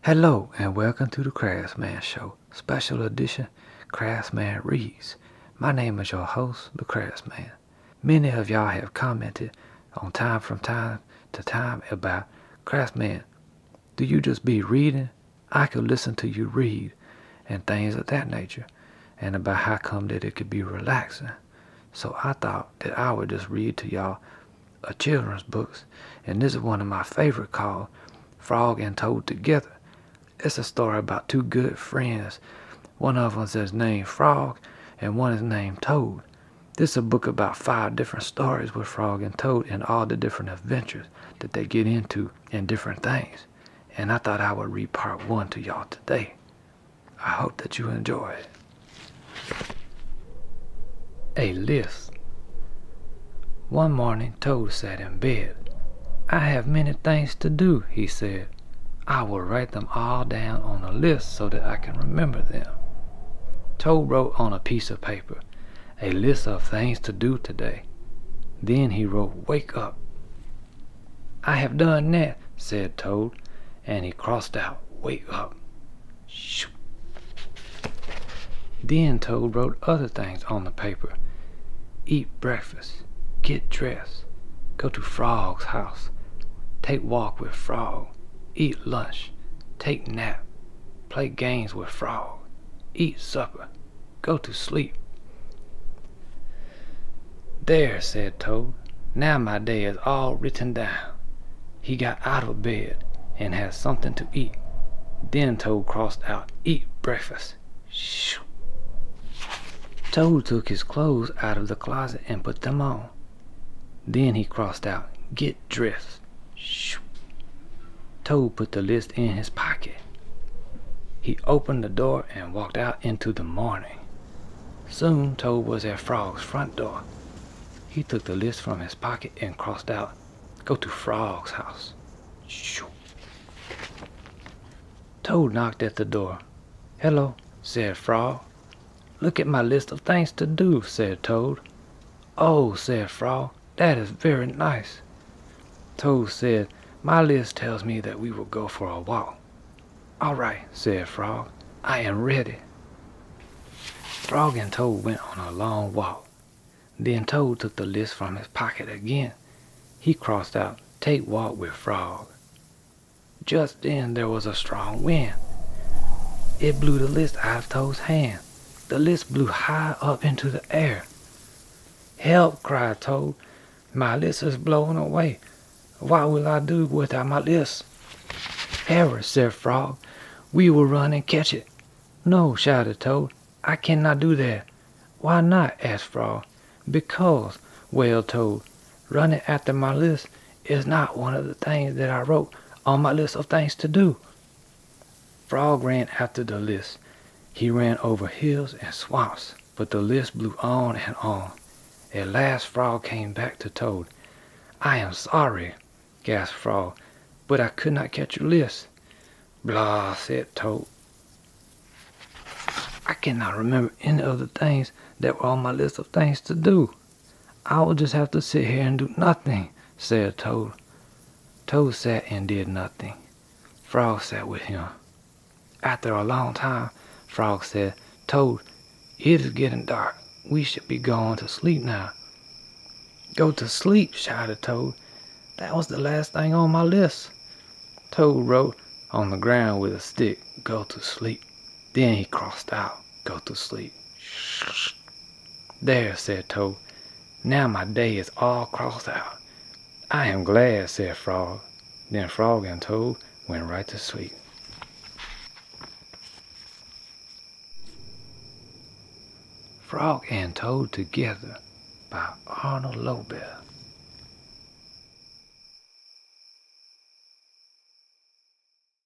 Hello and welcome to the Crafsman Show, special edition Crafsman Reads. My name is your host, the Craftsman. Many of y'all have commented on from time to time about Craftsman. Do you just be reading? I could listen to you read and things of that nature, and about how come that it could be relaxing. So I thought that I would just read to y'all a children's books, and this is one of my favorite called Frog and Toad Together. It's a story about two good friends. One of them is named Frog and one is named Toad. This is a book about 5 different stories with Frog and Toad and all the different adventures that they get into and different things. And I thought I would read part 1 to y'all today. I hope that you enjoy it. A list. One morning Toad sat in bed. "I have many things to do," he said. "I will write them all down on a list so that I can remember them." Toad wrote on a piece of paper, "A list of things to do today." Then he wrote, "Wake up." "I have done that," said Toad, and he crossed out, "Wake up." Shoo. Then Toad wrote other things on the paper. Eat breakfast, get dressed, go to Frog's house, take walk with Frog, eat lunch, take nap, play games with Frog, eat supper, go to sleep. "There," said Toad, "now my day is all written down." He got out of bed and had something to eat. Then Toad crossed out, "Eat breakfast." Shoo. Toad took his clothes out of the closet and put them on. Then he crossed out, "Get dressed." Shoo. Toad put the list in his pocket. He opened the door and walked out into the morning. Soon Toad was at Frog's front door. He took the list from his pocket and crossed out, "Go to Frog's house." Shoo. Toad knocked at the door. "Hello," said Frog. "Look at my list of things to do," said Toad. "Oh," said Frog, "that is very nice." Toad said, "My list tells me that we will go for a walk." "All right," said Frog, "I am ready." Frog and Toad went on a long walk. Then Toad took the list from his pocket again. He crossed out, "Take walk with Frog." Just then there was a strong wind. It blew the list out of Toad's hand. The list blew high up into the air. "Help!" cried Toad. "My list is blowing away. What will I do without my list?" "Hurry," said Frog. "We will run and catch it." "No," shouted Toad. "I cannot do that." "Why not?" asked Frog. "Because," wailed Toad, "running after my list is not one of the things that I wrote on my list of things to do." Frog ran after the list. He ran over hills and swamps, but the list blew on and on. At last Frog came back to Toad. "I am sorry," gasped Frog, "but I could not catch your list." "Blah," said Toad. "I cannot remember any of the things that were on my list of things to do. I will just have to sit here and do nothing," said Toad. Toad sat and did nothing. Frog sat with him. After a long time, Frog said, "Toad, it is getting dark. We should be going to sleep now." "Go to sleep," shouted Toad. "That was the last thing on my list." Toad wrote on the ground with a stick, "Go to sleep." Then he crossed out, "Go to sleep." "There," said Toad. "Now my day is all crossed out." "I am glad," said Frog. Then Frog and Toad went right to sleep. Frog and Toad Together by Arnold Lobel.